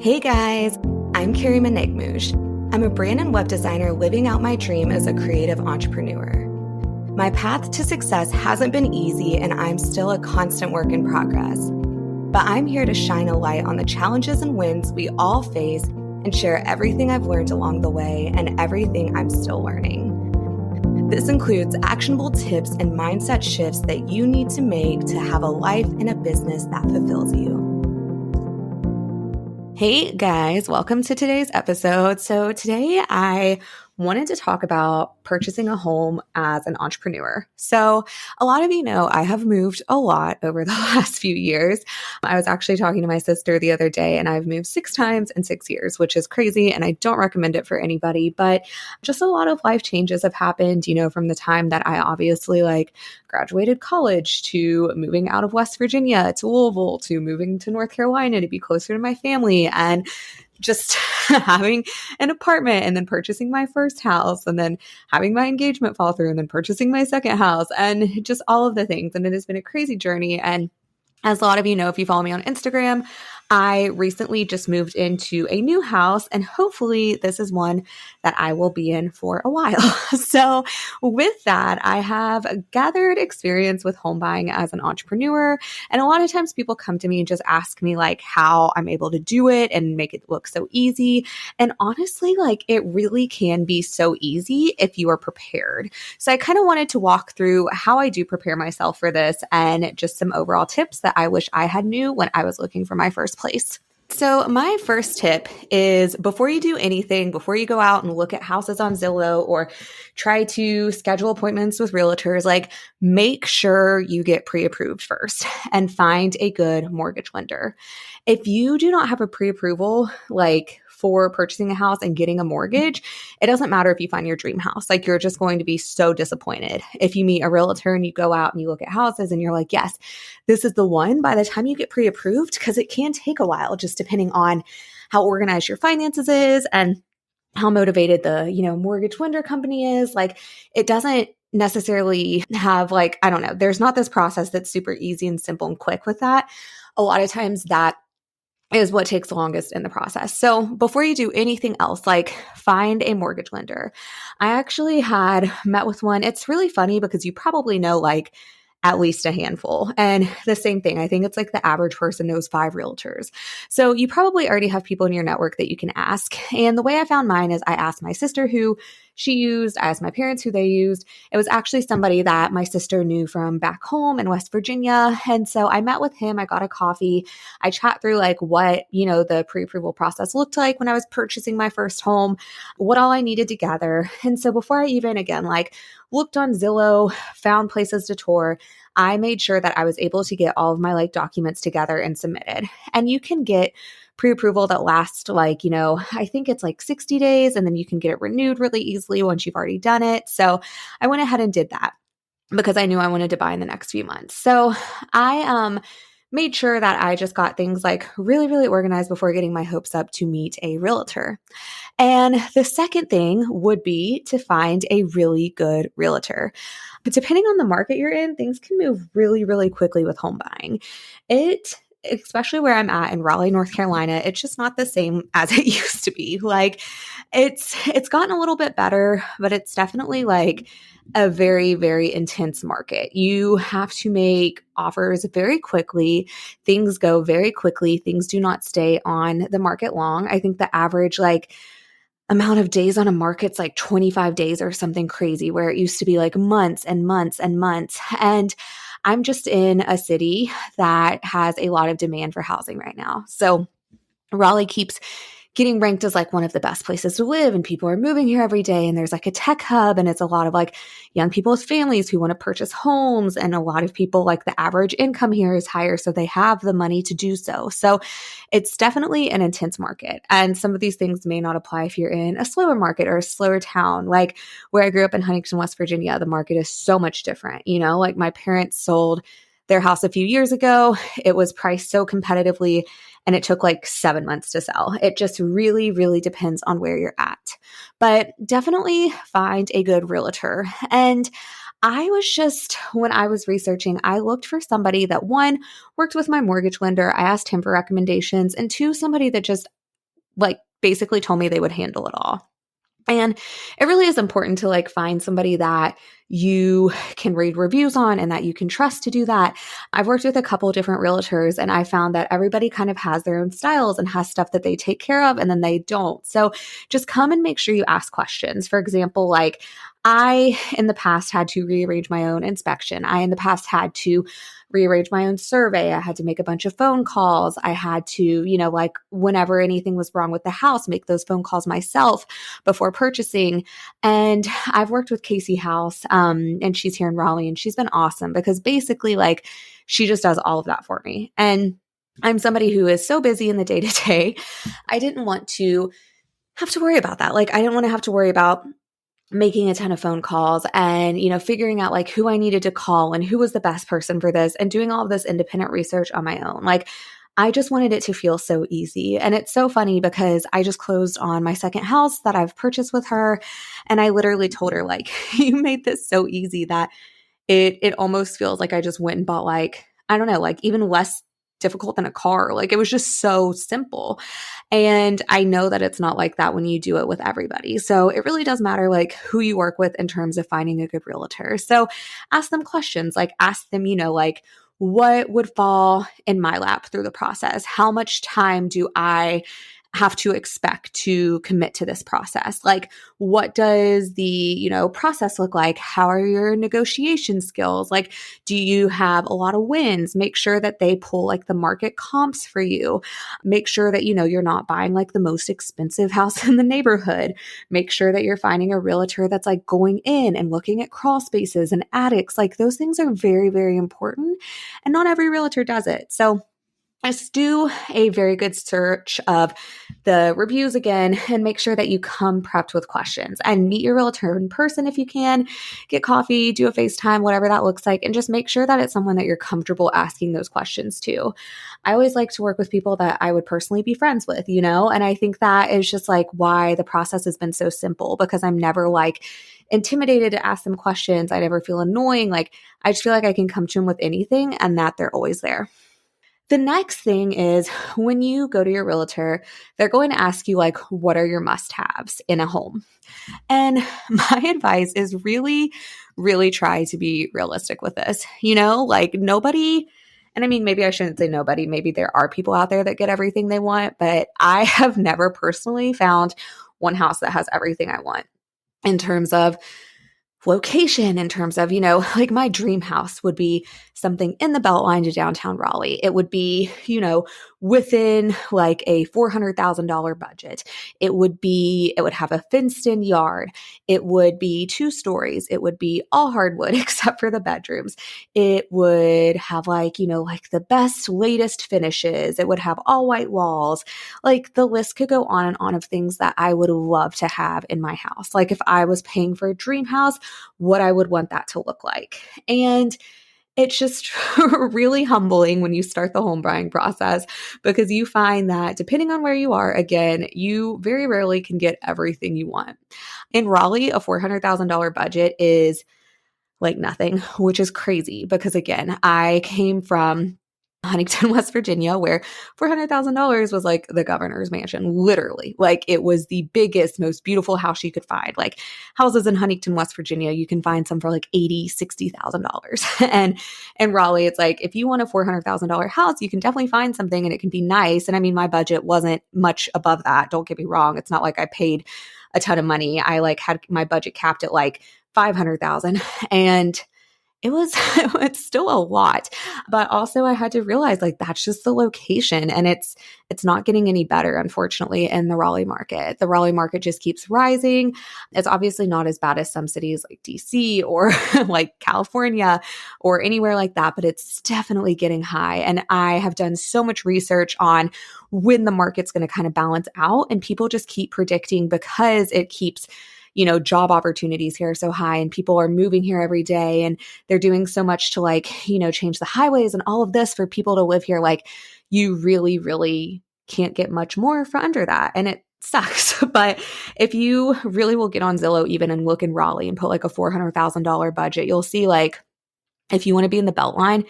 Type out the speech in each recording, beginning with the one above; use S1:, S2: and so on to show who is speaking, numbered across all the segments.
S1: Hey guys, I'm Carrie Menegmouche. I'm a brand and web designer living out my dream as a creative entrepreneur. My path to success hasn't been easy and I'm still a constant work in progress. But I'm here to shine a light on the challenges and wins we all face and share everything I've learned along the way and everything I'm still learning. This includes actionable tips and mindset shifts that you need to make to have a life and a business that fulfills you. Hey guys, welcome to today's episode. So today I wanted to talk about purchasing a home as an entrepreneur. So a lot of you know I have moved a lot over the last few years. I was actually talking to my sister the other day and I've moved 6 times in 6 years, which is crazy and I don't recommend it for anybody, but just a lot of life changes have happened, from the time that I obviously graduated college to moving out of West Virginia to Louisville to moving to North Carolina to be closer to my family and just having an apartment and then purchasing my first house and then having my engagement fall through and then purchasing my second house and just all of the things. And it has been a crazy journey. And as a lot of you know, if you follow me on Instagram, I recently just moved into a new house and hopefully this is one that I will be in for a while. So with that, I have gathered experience with home buying as an entrepreneur. And a lot of times people come to me and just ask me how I'm able to do it and make it look so easy. And honestly, it really can be so easy if you are prepared. So I kind of wanted to walk through how I do prepare myself for this and just some overall tips that I wish I had knew when I was looking for my first place. So my first tip is before you do anything, before you go out and look at houses on Zillow or try to schedule appointments with realtors, make sure you get pre-approved first and find a good mortgage lender. If you do not have a pre-approval, for purchasing a house and getting a mortgage, it doesn't matter if you find your dream house. You're just going to be so disappointed. If you meet a realtor and you go out and you look at houses and you're like, yes, this is the one, by the time you get pre-approved, because it can take a while just depending on how organized your finances is and how motivated the, mortgage lender company is. It doesn't necessarily have I don't know, there's not this process that's super easy and simple and quick with that. A lot of times that is what takes the longest in the process. So before you do anything else, find a mortgage lender. I actually had met with one. It's really funny because you probably know at least a handful. And the same thing, I think it's the average person knows 5 realtors. So you probably already have people in your network that you can ask. And the way I found mine is I asked my sister who she used, I asked my parents who they used. It was actually somebody that my sister knew from back home in West Virginia. And so I met with him, I got a coffee, I chat through what, the pre-approval process looked like when I was purchasing my first home, what all I needed to gather. And so before I even again, looked on Zillow, found places to tour, I made sure that I was able to get all of my documents together and submitted. And you can get pre-approval that lasts I think it's 60 days and then you can get it renewed really easily once you've already done it. So I went ahead and did that because I knew I wanted to buy in the next few months. So I made sure that I just got things really, really organized before getting my hopes up to meet a realtor. And the second thing would be to find a really good realtor. But depending on the market you're in, things can move really, really quickly with home buying. Especially where I'm at in Raleigh, North Carolina, it's just not the same as it used to be. It's gotten a little bit better, but it's definitely a very, very intense market. You have to make offers very quickly. Things go very quickly. Things do not stay on the market long. I think the average amount of days on a market's 25 days or something crazy, where it used to be months and months and months. And I'm just in a city that has a lot of demand for housing right now. So Raleigh keeps getting ranked as one of the best places to live, and people are moving here every day, and there's a tech hub, and it's a lot of young people with families who want to purchase homes, and a lot of people the average income here is higher, so they have the money to do so. So it's definitely an intense market, and some of these things may not apply if you're in a slower market or a slower town. Where I grew up in Huntington, West Virginia, the market is so much different. My parents sold their house a few years ago. It was priced so competitively and it took 7 months to sell. It just really, really depends on where you're at. But definitely find a good realtor. And when I was researching, I looked for somebody that, one, worked with my mortgage lender. I asked him for recommendations. And two, somebody that just like basically told me they would handle it all. And it really is important to like find somebody that you can read reviews on and that you can trust to do that. I've worked with a couple of different realtors and I found that everybody kind of has their own styles and has stuff that they take care of and then they don't. So just come and make sure you ask questions. For example, like I in the past had to rearrange my own inspection. I in the past had to rearrange my own survey. I had to make a bunch of phone calls. I had to, like whenever anything was wrong with the house, make those phone calls myself before purchasing. And I've worked with Casey House, and she's here in Raleigh, and she's been awesome because basically like she just does all of that for me. And I'm somebody who is so busy in the day to day. I didn't want to have to worry about that. Like I didn't want to have to worry about making a ton of phone calls and, figuring out like who I needed to call and who was the best person for this and doing all of this independent research on my own. Like I just wanted it to feel so easy. And it's so funny because I just closed on my second house that I've purchased with her. And I literally told her like, you made this so easy that it almost feels like I just went and bought like, I don't know, like even less difficult than a car. Like it was just so simple. And I know that it's not like that when you do it with everybody. So it really does matter like who you work with in terms of finding a good realtor. So ask them questions, like ask them, like what would fall in my lap through the process? How much time do I have to expect to commit to this process? Like, what does the, process look like? How are your negotiation skills? Like, do you have a lot of wins? Make sure that they pull like the market comps for you. Make sure that, you're not buying like the most expensive house in the neighborhood. Make sure that you're finding a realtor that's like going in and looking at crawl spaces and attics. Like those things are very, very important. And not every realtor does it. So just do a very good search of the reviews again and make sure that you come prepped with questions and meet your realtor in person if you can. Get coffee, do a FaceTime, whatever that looks like, and just make sure that it's someone that you're comfortable asking those questions to. I always like to work with people that I would personally be friends with, and I think that is just like why the process has been so simple because I'm never like intimidated to ask them questions. I never feel annoying. Like I just feel like I can come to them with anything and that they're always there. The next thing is when you go to your realtor, they're going to ask you like, what are your must-haves in a home? And my advice is really, really try to be realistic with this. Like nobody, and I mean, maybe I shouldn't say nobody, maybe there are people out there that get everything they want, but I have never personally found one house that has everything I want in terms of location, in terms of, like my dream house would be something in the Beltline to downtown Raleigh. It would be, within like a $400,000 budget. It would have a fenced in yard. It would be 2 stories. It would be all hardwood except for the bedrooms. It would have like, like the best, latest finishes. It would have all white walls. Like the list could go on and on of things that I would love to have in my house. Like if I was paying for a dream house, what I would want that to look like. And it's just really humbling when you start the home buying process because you find that depending on where you are, again, you very rarely can get everything you want. In Raleigh, a $400,000 budget is like nothing, which is crazy because again, I came from Huntington, West Virginia, where $400,000 was like the governor's mansion, literally. Like it was the biggest, most beautiful house you could find. Like houses in Huntington, West Virginia, you can find some for like $80,000, $60,000. And in Raleigh, it's like, if you want a $400,000 house, you can definitely find something and it can be nice. And I mean, my budget wasn't much above that. Don't get me wrong. It's not like I paid a ton of money. I like had my budget capped at like 500,000 and it's still a lot, but also I had to realize like that's just the location and it's not getting any better, unfortunately, in the Raleigh market. The Raleigh market just keeps rising. It's obviously not as bad as some cities like DC or like California or anywhere like that, but it's definitely getting high. And I have done so much research on when the market's going to kind of balance out, and people just keep predicting because it keeps job opportunities here are so high and people are moving here every day and they're doing so much to like, change the highways and all of this for people to live here. Like you really, really can't get much more for under that. And it sucks. But if you really will get on Zillow even and look in Raleigh and put like a $400,000 budget, you'll see like, if you want to be in the Beltline,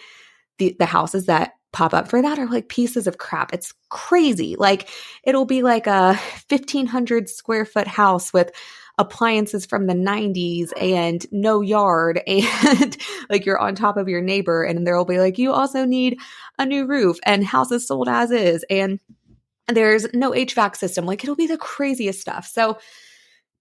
S1: the houses that pop up for that are like pieces of crap. It's crazy. Like it'll be like a 1,500 square foot house with appliances from the 90s and no yard and like you're on top of your neighbor, and there'll be like, you also need a new roof and house is sold as is and there's no HVAC system. Like it'll be the craziest stuff. So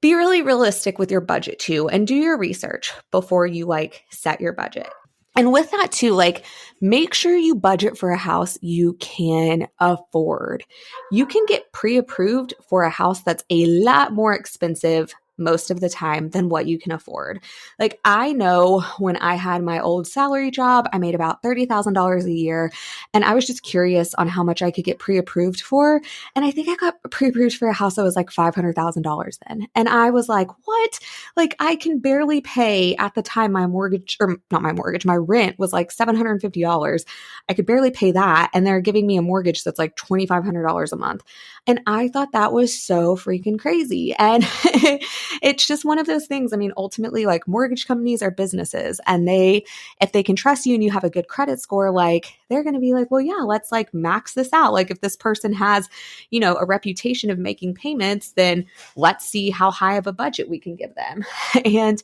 S1: be really realistic with your budget too, and do your research before you like set your budget. And with that too, like make sure you budget for a house you can afford. You can get pre-approved for a house that's a lot more expensive most of the time than what you can afford. Like I know when I had my old salary job, I made about $30,000 a year, and I was just curious on how much I could get pre-approved for. And I think I got pre-approved for a house that was like $500,000 then. And I was like, what? Like I can barely pay at the time my mortgage, or not my mortgage, my rent was like $750. I could barely pay that. And they're giving me a mortgage that's like $2,500 a month. And I thought that was so freaking crazy. And it's just one of those things. I mean, ultimately, like mortgage companies are businesses, and if they can trust you and you have a good credit score, like they're going to be like, well, yeah, let's like max this out. Like if this person has, a reputation of making payments, then let's see how high of a budget we can give them. And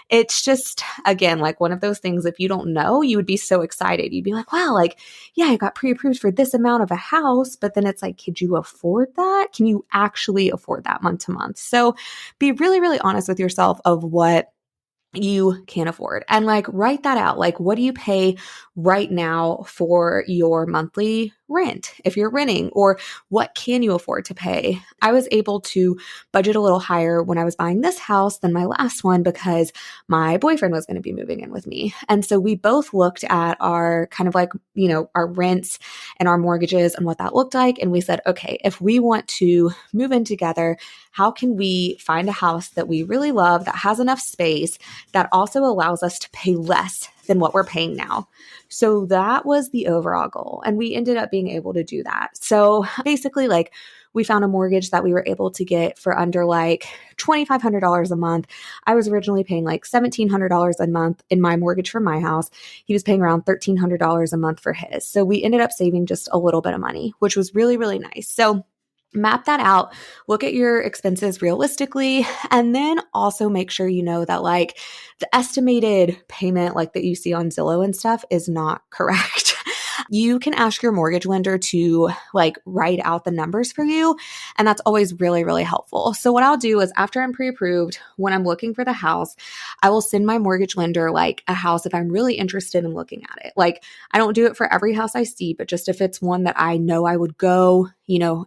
S1: it's just, again, like one of those things, if you don't know, you would be so excited. You'd be like, wow, like, yeah, I got pre-approved for this amount of a house, but then it's like, could you afford that? Can you actually afford that month to month? So be really, really honest with yourself of what you can afford, and like write that out. Like, what do you pay right now for your monthly rent if you're renting, or what can you afford to pay? I was able to budget a little higher when I was buying this house than my last one because my boyfriend was going to be moving in with me. And so we both looked at our kind of like, our rents and our mortgages and what that looked like. And we said, okay, if we want to move in together, how can we find a house that we really love, that has enough space, that also allows us to pay less than what we're paying now? So that was the overall goal. And we ended up being able to do that. So basically, like, we found a mortgage that we were able to get for under like $2,500 a month. I was originally paying like $1,700 a month in my mortgage for my house. He was paying around $1,300 a month for his. So we ended up saving just a little bit of money, which was really, really nice. So map that out, look at your expenses realistically, and then also make sure you know that like the estimated payment like that you see on Zillow and stuff is not correct. You can ask your mortgage lender to like write out the numbers for you. And that's always really, really helpful. So what I'll do is after I'm pre-approved, when I'm looking for the house, I will send my mortgage lender like a house if I'm really interested in looking at it. Like I don't do it for every house I see, but just if it's one that I know I would go,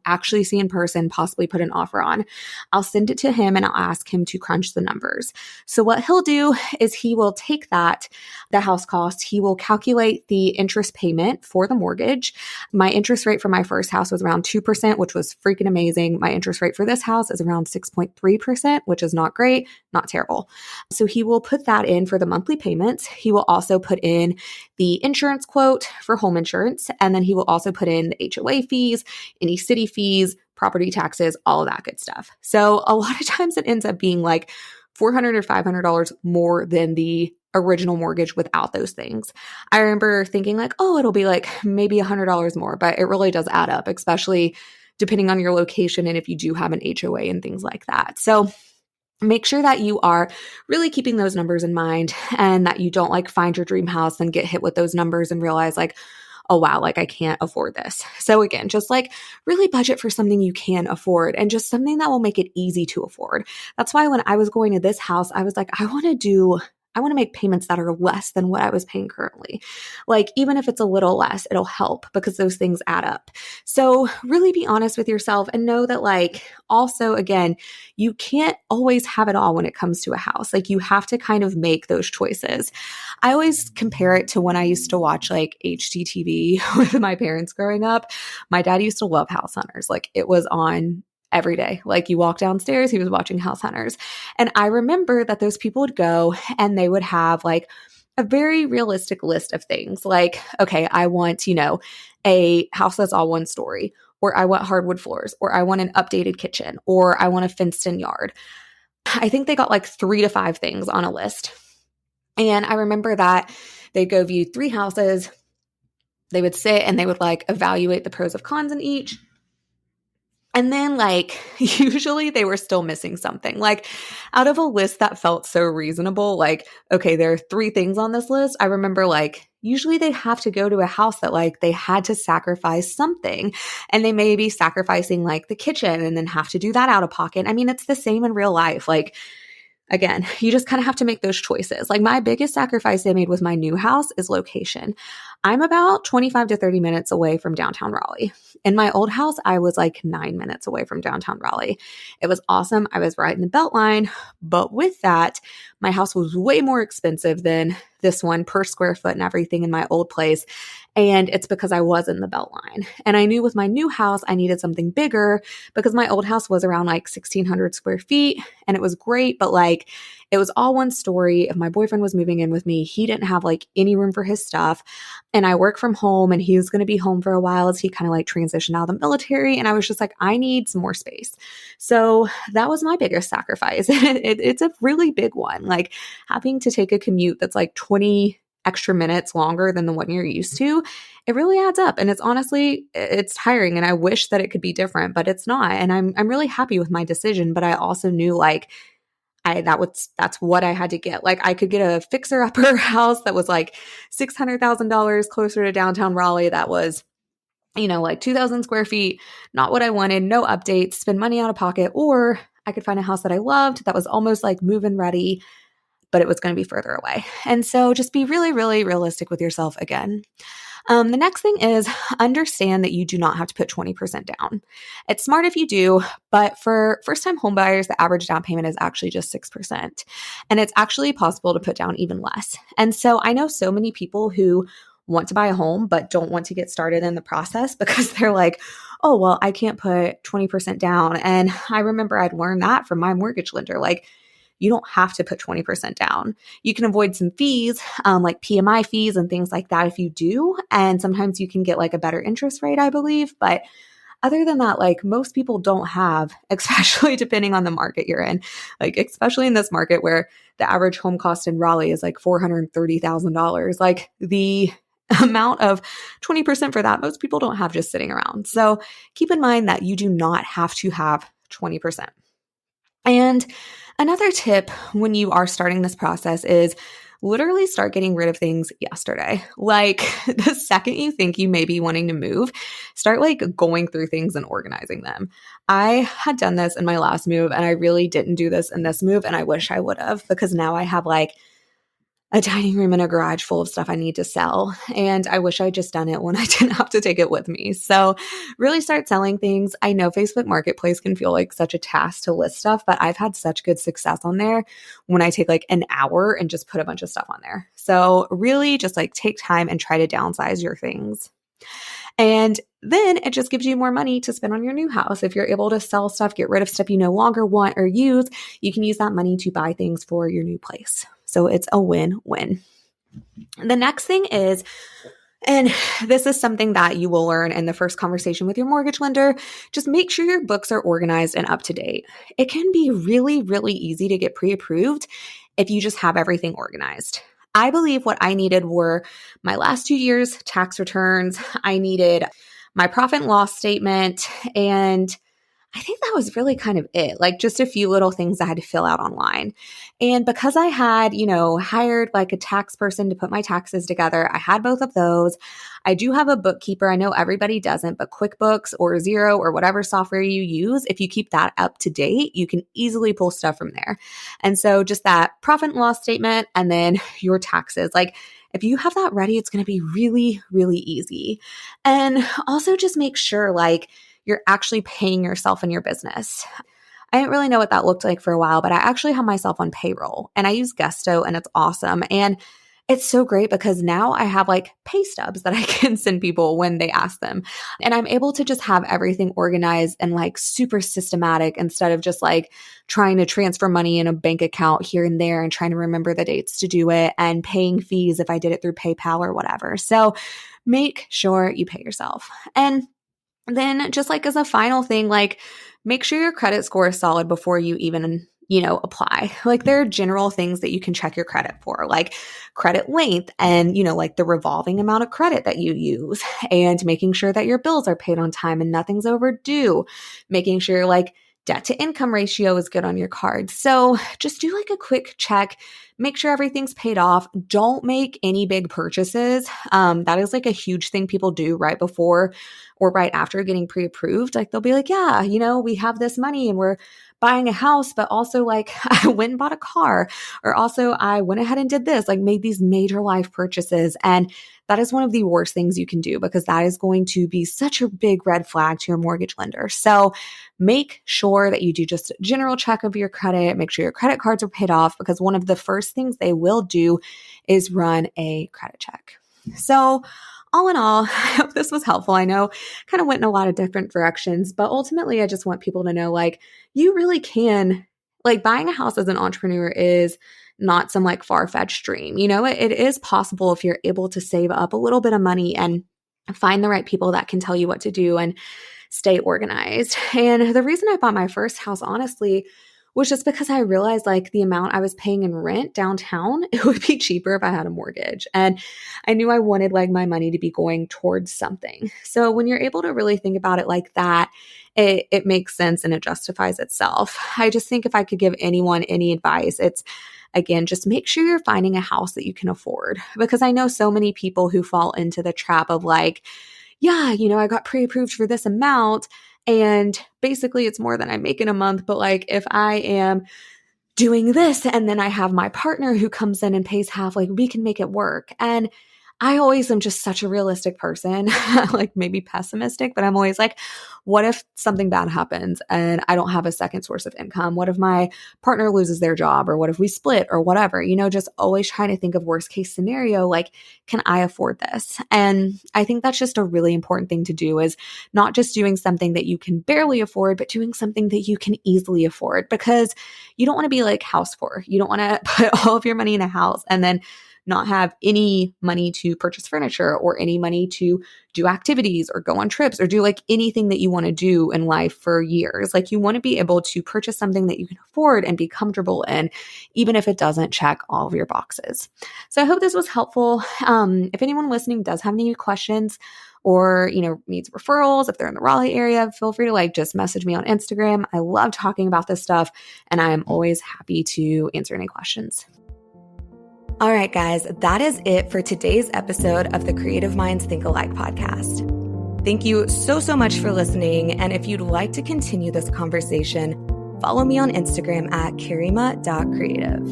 S1: actually see in person, possibly put an offer on, I'll send it to him and I'll ask him to crunch the numbers. So what he'll do is he will take the house cost, he will calculate the interest payment for the mortgage. My interest rate for my first house was around 2%, which was freaking amazing. My interest rate for this house is around 6.3%, which is not great, not terrible. So he will put that in for the monthly payments. He will also put in the insurance quote for home insurance. And then he will also put in the HOA fees, any city fees, property taxes, all of that good stuff. So a lot of times it ends up being like $400 or $500 more than the original mortgage without those things. I remember thinking like, oh, it'll be like maybe $100 more, but it really does add up, especially depending on your location and if you do have an HOA and things like that. So make sure that you are really keeping those numbers in mind, and that you don't like find your dream house and get hit with those numbers and realize like, oh wow, like I can't afford this. So again, just like really budget for something you can afford, and just something that will make it easy to afford. That's why when I was going to this house, I was like, I want to make payments that are less than what I was paying currently. Like, even if it's a little less, it'll help because those things add up. So really be honest with yourself and know that like, also, again, you can't always have it all when it comes to a house. Like you have to kind of make those choices. I always compare it to when I used to watch like HGTV with my parents growing up. My dad used to love House Hunters. Like it was on every day. Like you walk downstairs, he was watching House Hunters. And I remember that those people would go and they would have like a very realistic list of things. Like, okay, I want, a house that's all one story, or I want hardwood floors, or I want an updated kitchen, or I want a fenced in yard. I think they got like 3 to 5 things on a list. And I remember that they'd go view 3 houses. They would sit and they would like evaluate the pros and cons in each. And then like usually they were still missing something. Like out of a list that felt so reasonable, like, okay, there are 3 things on this list. I remember like usually they have to go to a house that like they had to sacrifice something, and they may be sacrificing like the kitchen and then have to do that out of pocket. I mean, it's the same in real life. Like again, you just kind of have to make those choices. Like my biggest sacrifice I made with my new house is location. I'm about 25 to 30 minutes away from downtown Raleigh. In my old house, I was like 9 minutes away from downtown Raleigh. It was awesome. I was right in the Beltline. But with that, my house was way more expensive than this one per square foot and everything in my old place. And it's because I was in the Beltline. And I knew with my new house, I needed something bigger because my old house was around like 1,600 square feet and it was great. But like it was all one story. If my boyfriend was moving in with me, he didn't have like any room for his stuff. And I work from home and he was going to be home for a while as he kind of like transitioned out of the military. And I was just like, I need some more space. So that was my biggest sacrifice. It's a really big one. Like having to take a commute that's like 20 extra minutes longer than the one you're used to, it really adds up. And it's honestly, it's tiring. And I wish that it could be different, but it's not. And I'm really happy with my decision. But I also knew like that's what I had to get. Like I could get a fixer upper house that was like $600,000 closer to downtown Raleigh. That was, like 2,000 square feet, not what I wanted, no updates, spend money out of pocket. Or I could find a house that I loved that was almost like move-in ready, but it was going to be further away. And so just be really, really realistic with yourself again. The next thing is understand that you do not have to put 20% down. It's smart if you do, but for first-time home buyers, the average down payment is actually just 6%. And it's actually possible to put down even less. And so I know so many people who want to buy a home, but don't want to get started in the process because they're like, oh, well, I can't put 20% down. And I remember I'd learned that from my mortgage lender. Like, you don't have to put 20% down. You can avoid some fees, like PMI fees and things like that if you do. And sometimes you can get like a better interest rate, I believe. But other than that, like most people don't have, especially depending on the market you're in, like especially in this market where the average home cost in Raleigh is like $430,000. Like the amount of 20% for that, most people don't have just sitting around. So keep in mind that you do not have to have 20%. And another tip when you are starting this process is literally start getting rid of things yesterday. Like the second you think you may be wanting to move, start like going through things and organizing them. I had done this in my last move and I really didn't do this in this move. And I wish I would have, because now I have like a dining room and a garage full of stuff I need to sell. And I wish I'd just done it when I didn't have to take it with me. So really start selling things. I know Facebook Marketplace can feel like such a task to list stuff, but I've had such good success on there when I take like an hour and just put a bunch of stuff on there. So really just like take time and try to downsize your things. And then it just gives you more money to spend on your new house. If you're able to sell stuff, get rid of stuff you no longer want or use, you can use that money to buy things for your new place. So it's a win-win. The next thing is, and this is something that you will learn in the first conversation with your mortgage lender, just make sure your books are organized and up to date. It can be really, really easy to get pre-approved if you just have everything organized. I believe what I needed were my last 2 years' tax returns. I needed my profit and loss statement, and I think that was really kind of it, like just a few little things I had to fill out online. And because I had, hired like a tax person to put my taxes together, I had both of those. I do have a bookkeeper. I know everybody doesn't, but QuickBooks or Xero or whatever software you use, if you keep that up to date, you can easily pull stuff from there. And so just that profit and loss statement and then your taxes, like if you have that ready, it's going to be really, really easy. And also just make sure like you're actually paying yourself in your business. I didn't really know what that looked like for a while, but I actually have myself on payroll and I use Gusto and it's awesome. And it's so great because now I have like pay stubs that I can send people when they ask them. And I'm able to just have everything organized and like super systematic instead of just like trying to transfer money in a bank account here and there and trying to remember the dates to do it and paying fees if I did it through PayPal or whatever. So make sure you pay yourself. And then just like as a final thing, like make sure your credit score is solid before you even, apply. Like there are general things that you can check your credit for, like credit length and, like the revolving amount of credit that you use and making sure that your bills are paid on time and nothing's overdue, making sure like debt to income ratio is good on your card. So just do like a quick check, make sure everything's paid off. Don't make any big purchases. That is like a huge thing people do right before or right after getting pre-approved. Like they'll be like, yeah, we have this money and we're buying a house, but also like I went and bought a car, or also I went ahead and did this, like made these major life purchases. And that is one of the worst things you can do because that is going to be such a big red flag to your mortgage lender. So make sure that you do just a general check of your credit, make sure your credit cards are paid off, because one of the first things they will do is run a credit check. So all in all, I hope this was helpful. I know kind of went in a lot of different directions, but ultimately I just want people to know like you really can, like buying a house as an entrepreneur is not some like far-fetched dream. It is possible if you're able to save up a little bit of money and find the right people that can tell you what to do and stay organized. And the reason I bought my first house, honestly, was just because I realized like the amount I was paying in rent downtown, it would be cheaper if I had a mortgage. And I knew I wanted like my money to be going towards something. So when you're able to really think about it like that, it makes sense and it justifies itself. I just think if I could give anyone any advice, it's again, just make sure you're finding a house that you can afford, because I know so many people who fall into the trap of like, yeah, I got pre-approved for this amount and basically it's more than I make in a month. But like if I am doing this and then I have my partner who comes in and pays half, like we can make it work. And I always am just such a realistic person, like maybe pessimistic, but I'm always like, what if something bad happens and I don't have a second source of income? What if my partner loses their job, or what if we split, or whatever, just always trying to think of worst case scenario, like, can I afford this? And I think that's just a really important thing to do, is not just doing something that you can barely afford, but doing something that you can easily afford, because you don't want to be like house poor. You don't want to put all of your money in a house and then not have any money to purchase furniture or any money to do activities or go on trips or do like anything that you want to do in life for years. Like you want to be able to purchase something that you can afford and be comfortable in, even if it doesn't check all of your boxes. So I hope this was helpful. If anyone listening does have any questions or, needs referrals, if they're in the Raleigh area, feel free to like just message me on Instagram. I love talking about this stuff and I am always happy to answer any questions. All right, guys, that is it for today's episode of the Creative Minds Think Alike podcast. Thank you so much for listening. And if you'd like to continue this conversation, follow me on Instagram at karima.creative.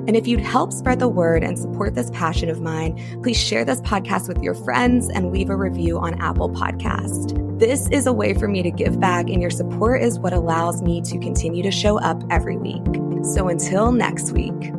S1: And if you'd help spread the word and support this passion of mine, please share this podcast with your friends and leave a review on Apple Podcast. This is a way for me to give back, and your support is what allows me to continue to show up every week. So until next week.